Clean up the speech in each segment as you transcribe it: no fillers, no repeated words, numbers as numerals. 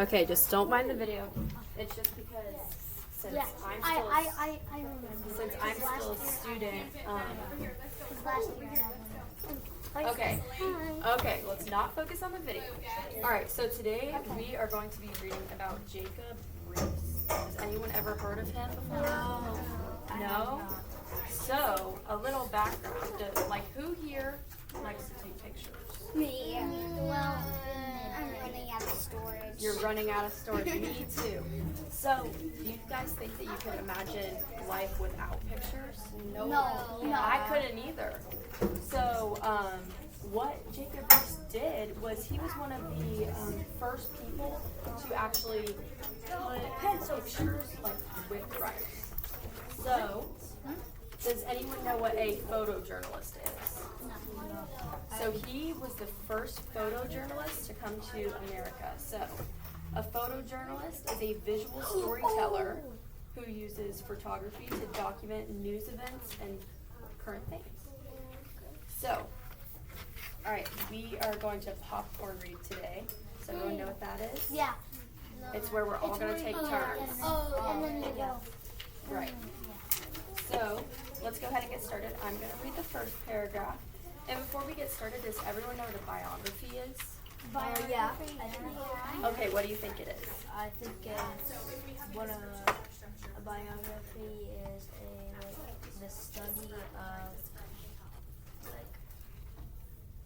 Okay, just don't mind the video. It's just because since Yeah, I remember. since I'm still a student. Last year. Okay. Hi. Okay, let's not focus on the video. All right, so today we are going to be reading about Jacob Riis. Has anyone ever heard of him before? No? So, a little background. Like, who here likes to take pictures? Me. Well, I'm running out of storage. You're running out of storage. Me too. So, do you guys think that you could imagine life without pictures? No. I couldn't either. So, what Jacob Riis did was he was one of the first people to actually put pictures like with rice. So, does anyone know what a photojournalist is? So he was the first photojournalist to come to America. So, a photojournalist is a visual storyteller who uses photography to document news events and current things. So, alright, we are going to popcorn read today. Does everyone know what that is? Yeah. It's where we're all going to take turns. And then you go. Right. So, let's go ahead and get started. I'm going to read the first paragraph. And before we get started, does everyone know what a biography is? Yeah. Okay, what do you think it is? I think a biography is the study of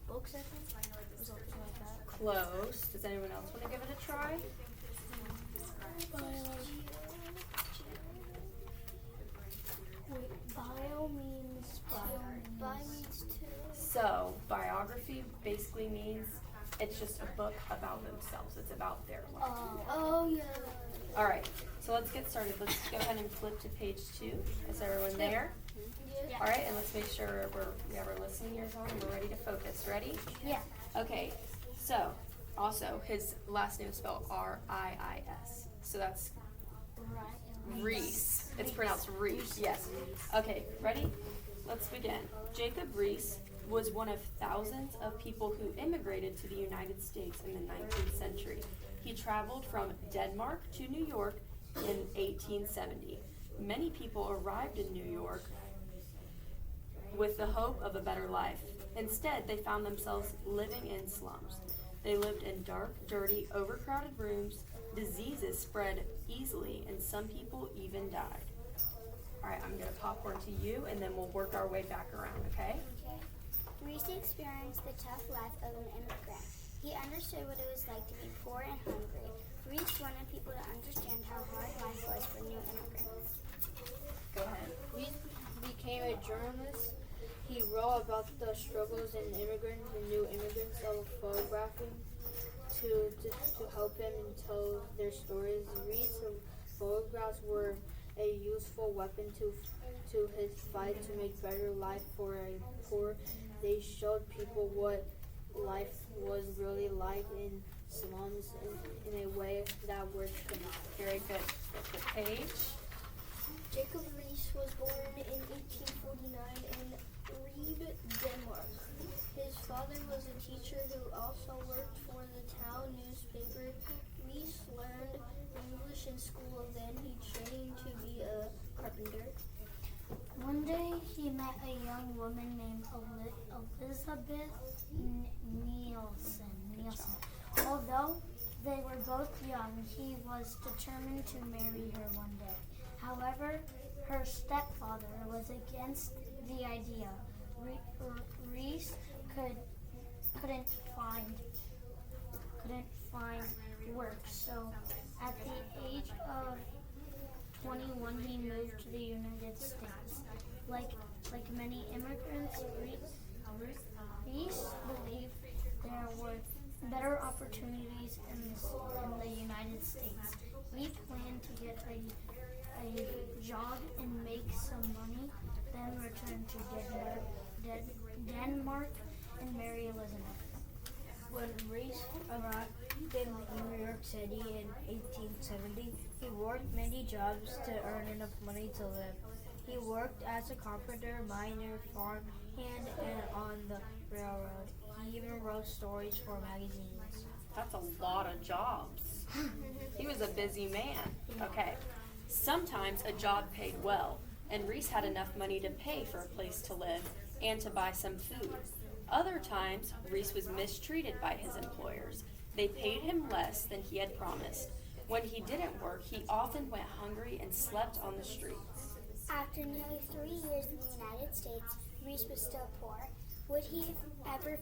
books, I think, or something like that. Close. Does anyone else want to give it a try? Bio means Bio means two. So, biography basically means it's just a book about themselves. It's about their life. Oh yeah. All right, so let's get started. Let's go ahead and flip to page 2. Is everyone there? Yeah. All right, and let's make sure we have our listening ears on and we're ready to focus. Ready? Yeah. Okay, so also his last name is spelled R-I-I-S. So that's Riis. It's pronounced Reese. Yes. Okay, ready? Let's begin. Jacob Riis was one of thousands of people who immigrated to the United States in the 19th century. He traveled from Denmark to New York in 1870. Many people arrived in New York with the hope of a better life. Instead, they found themselves living in slums. They lived in dark, dirty, overcrowded rooms. Diseases spread easily, and some people even died. All right, I'm going to popcorn to you, and then we'll work our way back around, okay? Riis experienced the tough life of an immigrant. He understood what it was like to be poor and hungry. Riis wanted people to understand how hard life was for new immigrants. Go ahead. He became a journalist. He wrote about the struggles in immigrants and new immigrants of photographing to help him and tell their stories. Riis' photographs were a useful weapon to his fight to make better life for a poor. They showed people what life was really like in slums in a way that words could not. Very good. Flip the page. Jacob Riis was born in 1849 in Ribe, Denmark. His father was a teacher who also worked for the town newspaper. Riis learned English in school, then he trained to be a carpenter. One day he met a young woman named Elizabeth Nielsen. Although they were both young, he was determined to marry her one day. However, her stepfather was against the idea. Riis couldn't find work, so at the age of 21 he moved to the United States. Like many immigrants, Riis believed there were better opportunities in the United States. He planned to get a job and make some money, then return to Denmark and marry Elizabeth. When Riis arrived in New York City in 1870, he worked many jobs to earn enough money to live. He worked as a carpenter, miner, farmhand, and on the railroad. He even wrote stories for magazines. That's a lot of jobs. busy man. Okay. Sometimes a job paid well, and Reese had enough money to pay for a place to live and to buy some food. Other times, Reese was mistreated by his employers. They paid him less than he had promised. When he didn't work, he often went hungry and slept on the streets. After nearly 3 years in the United States, Reese was still poor. Would he ever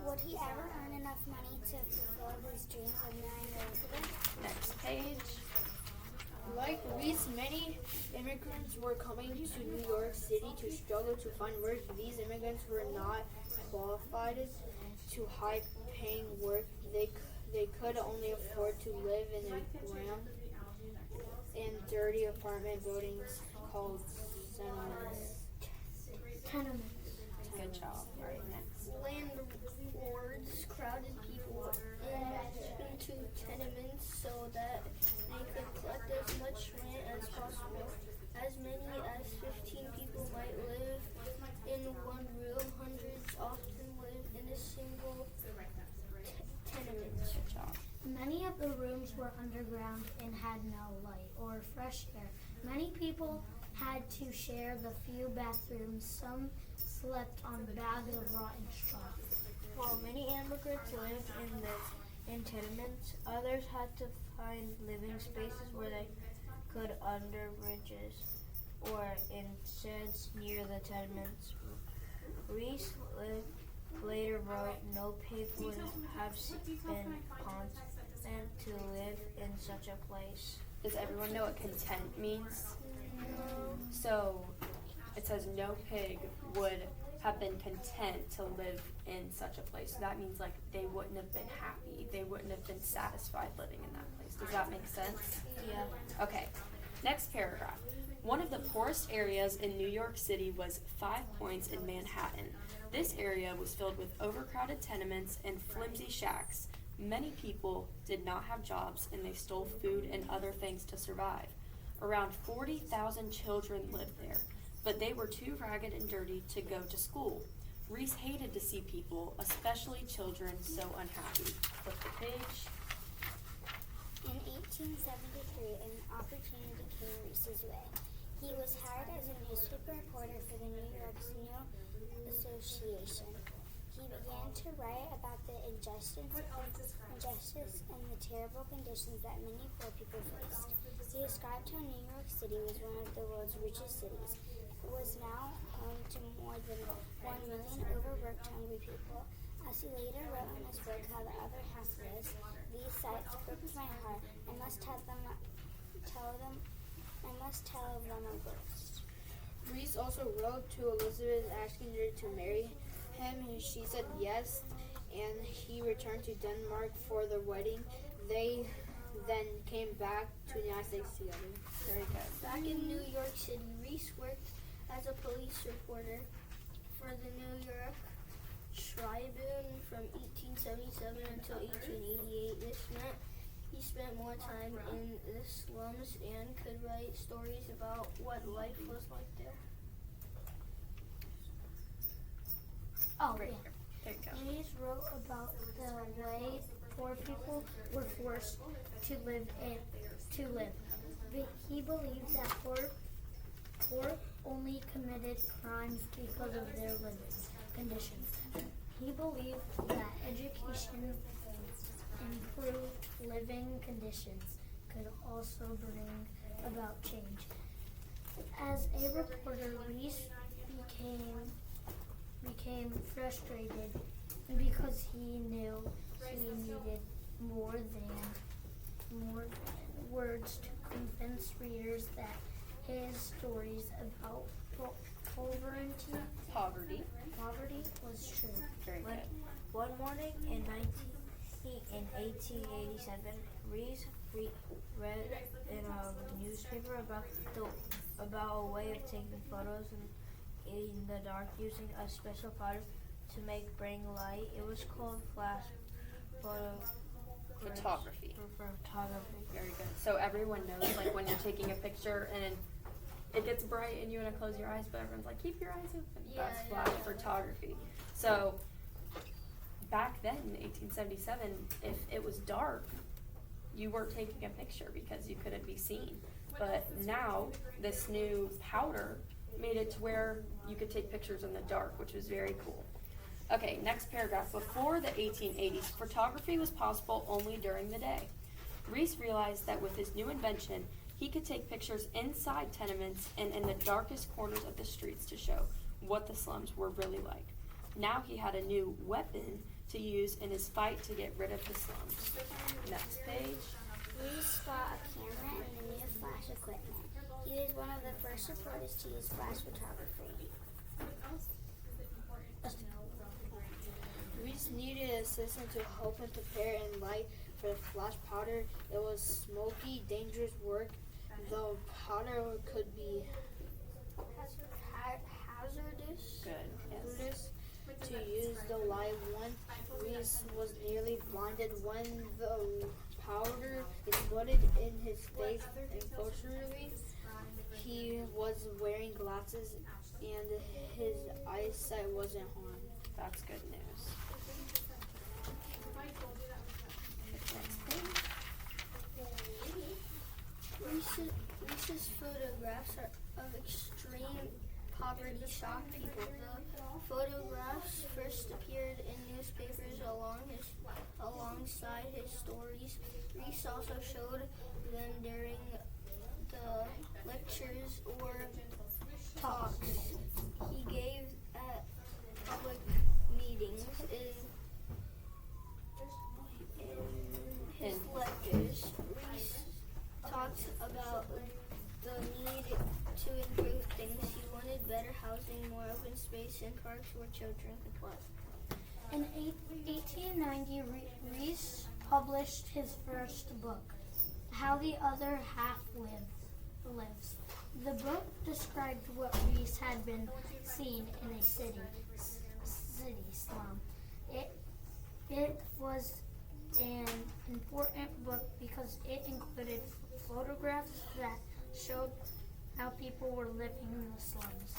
earn enough money to fulfill his dreams of marrying Elizabeth? Next page. Like Reese, many immigrants were coming to New York City to struggle to find work. These immigrants were not qualified to high-paying work. They could only afford to live in a cramped and dirty apartment buildings called tenements. Good job. All right, next. Landlords crowded people into tenements so that they could collect as much rent as possible. As many as 15 people might live in one room. Hundreds often live in a single tenement. Good job. Many of the rooms were underground and had no light or fresh air. Many people had to share the few bathrooms. Some slept on bags of rotten straw. While many immigrants lived in tenements, others had to find living spaces where they could under bridges or in sheds near the tenements. Reese later wrote, "No pig would have been content to live in such a place." Does everyone know what content means? So it says no pig would have been content to live in such a place. So that means like they wouldn't have been happy. They wouldn't have been satisfied living in that place. Does that make sense? Yeah. Okay. Next paragraph. One of the poorest areas in New York City was 5 Points in Manhattan. This area was filled with overcrowded tenements and flimsy shacks. Many people did not have jobs and they stole food and other things to survive. Around 40,000 children lived there, but they were too ragged and dirty to go to school. Reese hated to see people, especially children, so unhappy. Flip the page. In 1873, an opportunity came Reese's way. He was hired as a newspaper reporter for the New York's New Association. He began to write about the injustice and the terrible conditions that many poor people faced. He described how New York City was one of the world's richest cities. It was now home to more than 1 million overworked, hungry people. As he later wrote in his book How the Other Half Lives, these sights gripped my heart. I must tell of them a ghost. Reese also wrote to Elizabeth asking her to marry him, and she said yes, and he returned to Denmark for the wedding. They then came back to the United States together. Very good. Back in New York City, Reese worked as a police reporter for the New York Tribune from 1877 until 1888. This meant he spent more time in the slums and could write stories about what life was like there. Oh, Great. yeah. There you go. Reese wrote about the way poor people were forced to live. But he believed that poor only committed crimes because of their living conditions. He believed that education improved living conditions could also bring about change. As a reporter, Reese became frustrated because he knew he needed more words to convince readers that his stories about poverty was true. Very good. One morning in 1887, Reese read in a newspaper about a way of taking photos in the dark using a special powder to bring light. It was called flash Photography. photography. Very good. So everyone knows, like when you're taking a picture and it gets bright and you want to close your eyes, but everyone's like, keep your eyes open. That's flash photography. So back then, in 1877, if it was dark, you weren't taking a picture because you couldn't be seen. But now, this new powder made it to where you could take pictures in the dark, which was very cool. Okay, next paragraph. Before the 1880s, photography was possible only during the day. Reese realized that with his new invention, he could take pictures inside tenements and in the darkest corners of the streets to show what the slums were really like. Now he had a new weapon to use in his fight to get rid of the slums. Next page. Reese bought a camera and the new flash equipment. He was one of the first reporters to use flash photography. Reese needed an assistant to help him prepare and light for the flash powder. It was smoky, dangerous work. The powder could be Hazardous. Good. Yes. hazardous to use the live one. Reese was nearly blinded when the powder exploded in his face. Unfortunately, he was wearing glasses and his eyesight wasn't harmed. That's good news. Next page. Reese's photographs of extreme poverty shocked people. The photographs first appeared in newspapers alongside his stories. Reese also showed them during the lectures or talks he gave at public meetings. In his lectures, Reese talked about the need to improve things. He wanted better housing, more open space, and parks where children could play. In 1890, Reese published his first book, How the Other Half Lives. The book described what Reese had been seeing in a city slum. It was an important book because it included photographs that showed how people were living in the slums.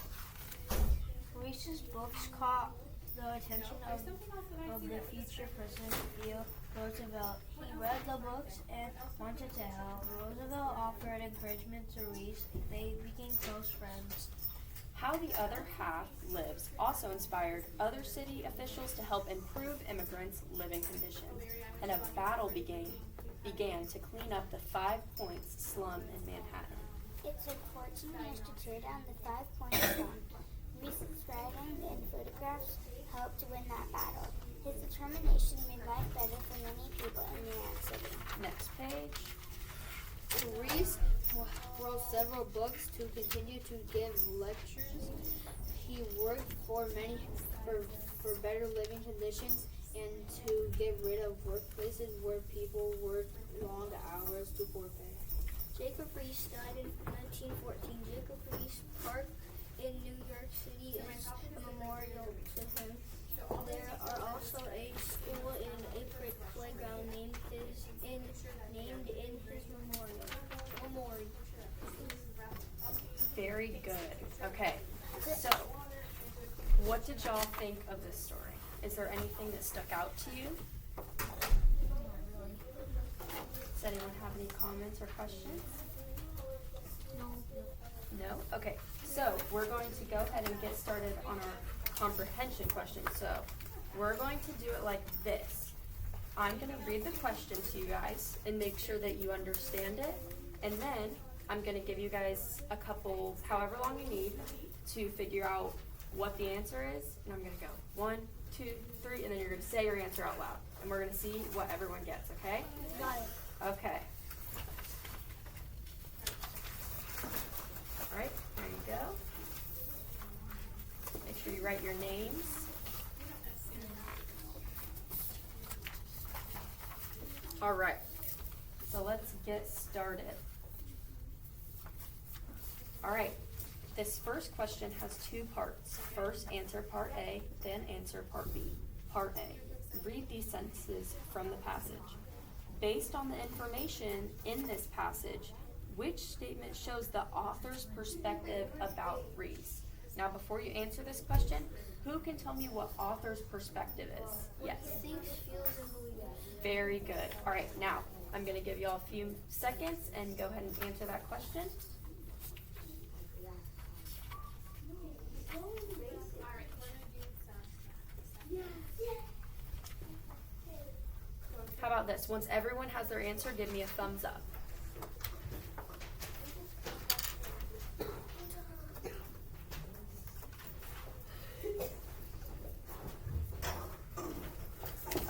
Reese's books caught the attention of the future President Theodore Roosevelt. He read the books and wanted to help. Roosevelt offered encouragement to Reese. They became close friends. How the Other Half Lives also inspired other city officials to help improve immigrants' living conditions, and a battle began to clean up the 5 Points slum in Manhattan. It took 14 years to tear down the 5 Points slum. Reese's writing and photographs helped win that battle. His determination made life better for many people in New York City. Next page. Reese wrote several books to continue to give lectures. He worked for better living conditions and to get rid of workplaces where people worked long hours to poor pay. Jacob Riis died in 1914. Jacob Riis Park in New York City is a memorial to him. There are also a school and a playground named in his memorial. Very good. Okay, so what did y'all think of this story? Is there anything that stuck out to you? Does anyone have any comments or questions? No? Okay, so we're going to go ahead and get started on our comprehension question. So we're going to do it like this. I'm going to read the question to you guys and make sure that you understand it. And then I'm going to give you guys a couple, however long you need, to figure out what the answer is. And I'm going to go 1, 2, 3, and then you're going to say your answer out loud. And we're going to see what everyone gets, okay? Got it. Okay. All right, there you go. Make sure you write your names. All right, so let's get started. All right, this first question has 2 parts. First, answer part A, then answer part B. Part A, read these sentences from the passage. Based on the information in this passage, which statement shows the author's perspective about Reese? Now, before you answer this question, who can tell me what author's perspective is? Yes. Thinks, feels, and believes. Very good. All right, now, I'm going to give you all a few seconds and go ahead and answer that question. How about this? Once everyone has their answer, give me a thumbs up.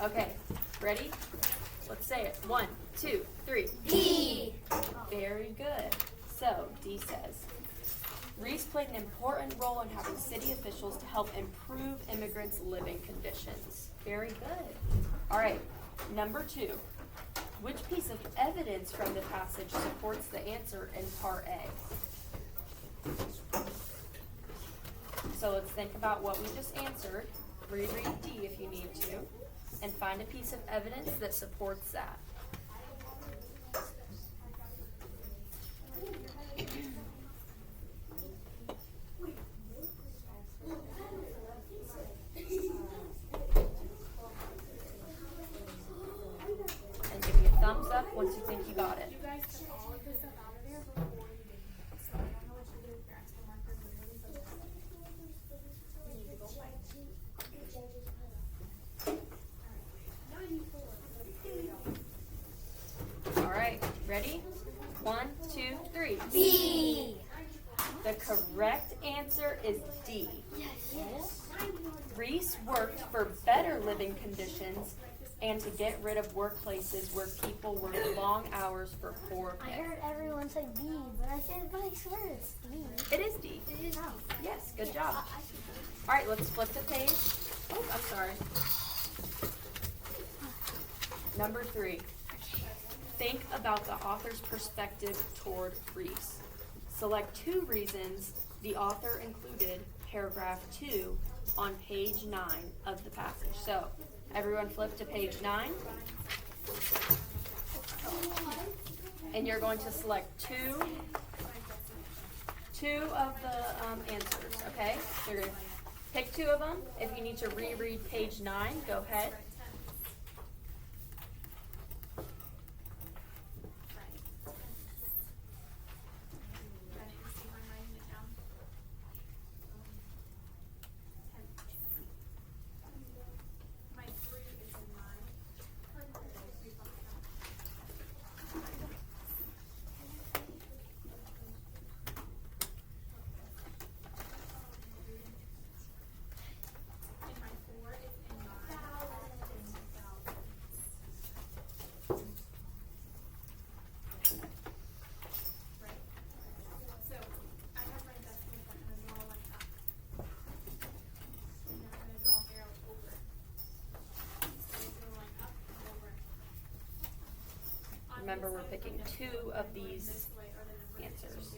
Okay, ready? Let's say it. 1, 2, 3. D. Very good. So, D says, Reese played an important role in having city officials to help improve immigrants' living conditions. Very good. All right, number 2. Which piece of evidence from the passage supports the answer in part A? So let's think about what we just answered. Reread D if you need to, and find a piece of evidence that supports that. And give me a thumbs up once you think you got it. All right, ready? 1, 2, 3. B. The correct answer is D. Yes. Reese worked for better living conditions and to get rid of workplaces where people work long hours for poor I pay. heard everyone say B, but I swear it's D. It is D. Yes, good job. All right, let's flip the page. Oh, I'm sorry. Number 3. Think about the author's perspective toward Reese. Select 2 reasons the author included paragraph 2 on page 9 of the passage. So, everyone flip to page 9. And you're going to select two of the answers, okay? You're going to pick 2 of them. If you need to reread page 9, go ahead. Remember, we're picking 2 of these answers.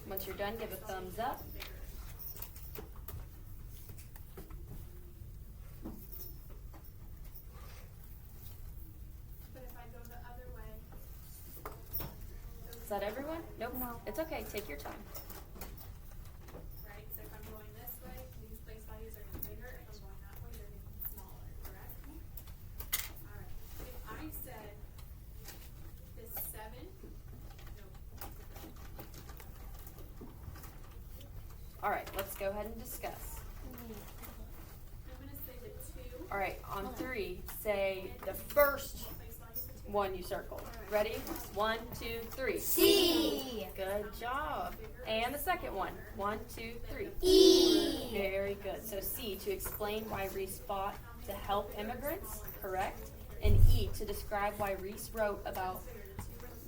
Once you're done, give a thumbs up. But if I go the other way, Is that everyone? Nope. No. It's okay. Take your time. right? So if I'm going this way, these place values are getting bigger. If I'm going that way, they're getting smaller, correct? Alright. If I said this 7, no. All right, let's go ahead and discuss. I'm gonna say the 2. All right, on 3, say the first Place values are 2. one you circled. Ready? 1, 2, 3. C. Good job. And the second one. 1, 2, 3. E. Very good. So C, to explain why Reese fought to help immigrants, correct? And E, to describe why Reese wrote about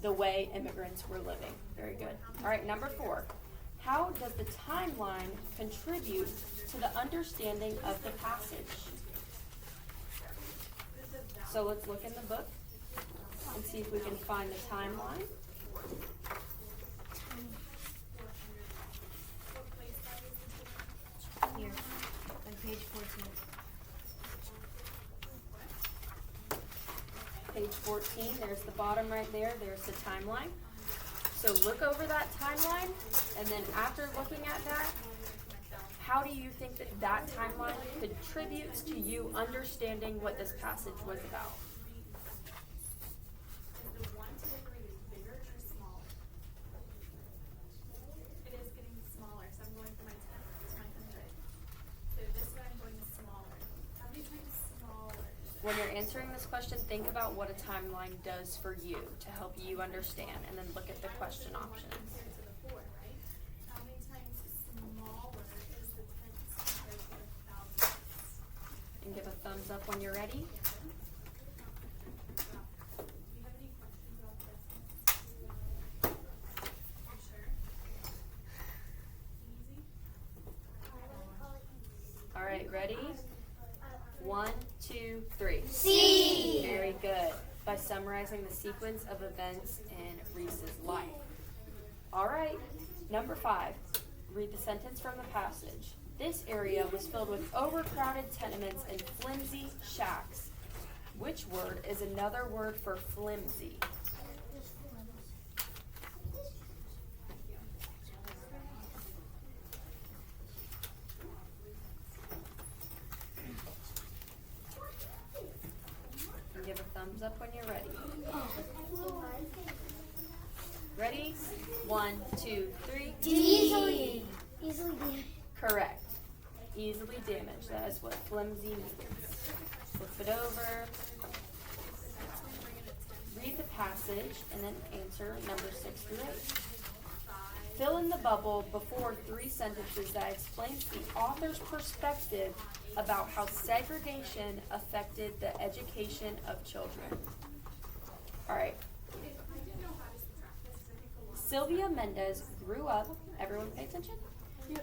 the way immigrants were living. Very good. All right, number 4. How does the timeline contribute to the understanding of the passage? So let's look in the book and see if we can find the timeline. Here, on page 14. Page 14, there's the bottom right there, there's the timeline. So look over that timeline, and then after looking at that, how do you think that that timeline contributes to you understanding what this passage was about? answering this question, think about what a timeline does for you to help you understand, and then look at the question options. Compared to the 4, right? How many times smaller is the tens compared to the thousands? And give a thumbs up when you're ready. Do you have any questions about this? You sure? Easy? All right, ready? 1, 2, 3. C. Very good. By summarizing the sequence of events in Reese's life. All right, number 5. Read the sentence from the passage. This area was filled with overcrowded tenements and flimsy shacks. Which word is another word for flimsy? And give a thumbs up when you're ready. Ready? 1, 2, 3. Easily. Correct. Easily damaged. That is what flimsy means. Flip it over. Read the passage and then answer number 6 through 8. Fill in the bubble before 3 sentences that explains the author's perspective about how segregation affected the education of children. All right. Sylvia Mendez grew up, everyone pay attention?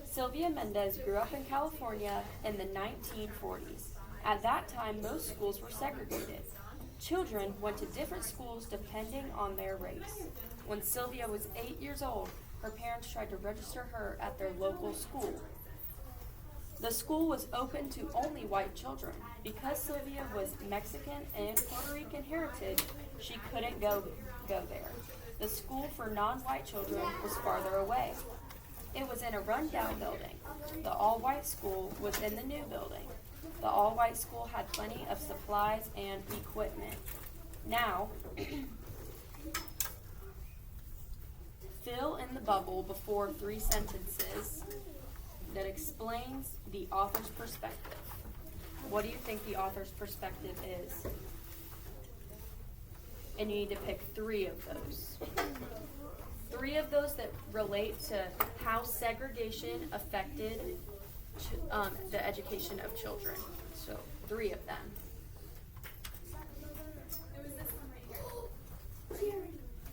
Sylvia Mendez grew up in California in the 1940s. At that time, most schools were segregated. Children went to different schools depending on their race. When Sylvia was 8 years old, her parents tried to register her at their local school. The school was open to only white children. Because Sylvia was Mexican and Puerto Rican heritage, she couldn't go there. The school for non-white children was farther away. It was in a rundown building. The all-white school was in the new building. The all-white school had plenty of supplies and equipment. Now, fill in the bubble before 3 sentences that explains the author's perspective. What do you think the author's perspective is? And you need to pick 3 of those. 3 of those that relate to how segregation affected the education of children. So 3 of them. It was this one right here.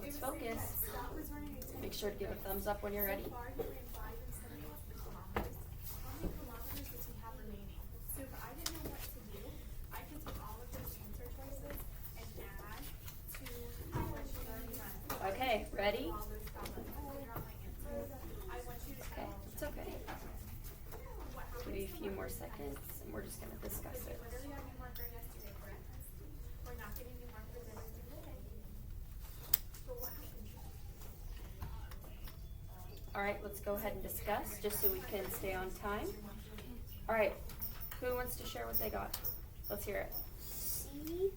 Let's focus. Scott was running a Make sure to give a thumbs up when you're ready. far he ran 5 and 7 kilometers. How many kilometers does he have remaining? So if I didn't know what to do, I could take all of those answer choices and add to what she's already done. Okay, ready? All those problems. Figure out my answer. I want you to Okay, tell it's okay. what happened. Give you a few more seconds and we're just gonna discuss it. Literally got a new marker yesterday, correct? We're not getting new markers every single day. But what happened? All right, let's go ahead and discuss just so we can stay on time. All right, who wants to share what they got? Let's hear it. C, E,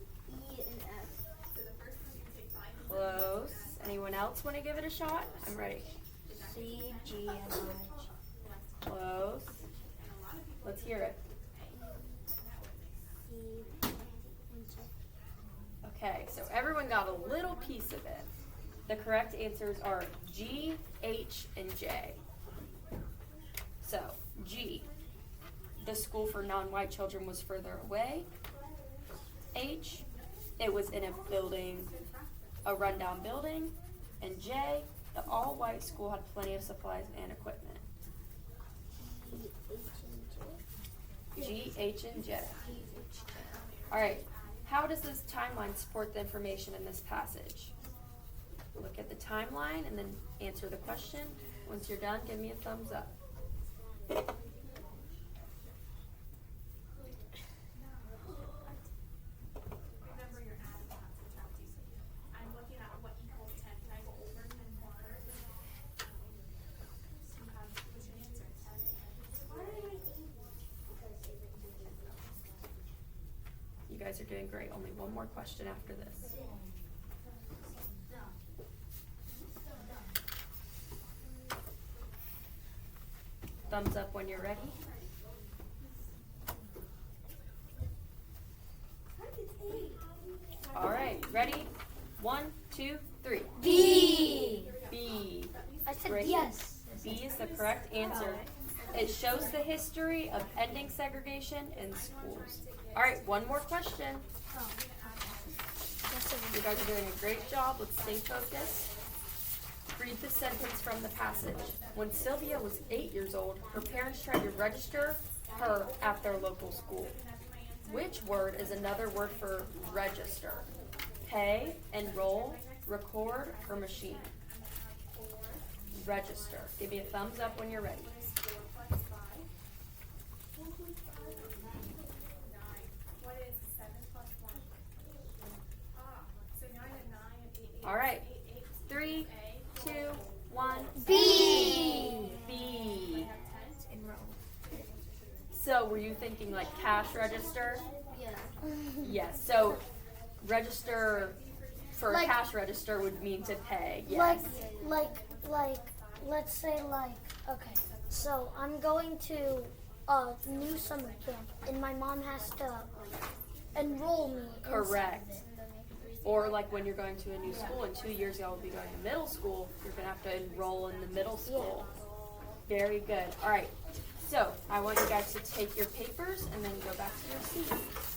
and F. So the first one you take 5 and Close. Anyone else want to give it a shot? I'm ready. C, G, and I. Close. Let's hear it. C, and J. Okay, so everyone got a little piece of it. The correct answers are G, H, and J. So, G, the school for non-white children was further away. H, it was in a building, a rundown building. And J, the all-white school had plenty of supplies and equipment. G, H, and J. All right, how does this timeline support the information in this passage? Look at the timeline and then answer the question. Once you're done, give me a thumbs up. remember your add and not subtract. I'm looking at what equals 10. Can I go over 10 forward? So you have, what's your answer? 10 and You guys are doing great. Only one more question after this. Thumbs up when you're ready. Eight. 1, 2, 3. B. B. I said Great. yes. B is the correct answer. It shows the history of ending segregation in schools. All right, one more question. You guys are doing a great job. Let's stay focused. Read the sentence from the passage. When Sylvia was 8 years old, her parents tried to register her at their local school. Which word is another word for register? Pay, enroll, record, or machine? Register. Give me a thumbs up when you're ready. What is 7 plus 1? So 9 and 9 and 8. All right. 3, 2, 1. B. B. So were you thinking like cash register? Yeah. Yes. So register for Like- a cash register would mean to pay. Yes. Like, let's say okay, so I'm going to a new summer camp and my mom has to enroll me. in Correct. something. Or like when you're going to a new school, in 2 years y'all will be going to middle school, you're gonna have to enroll in the middle school. Very good. All right. So I want you guys to take your papers and then go back to your seats.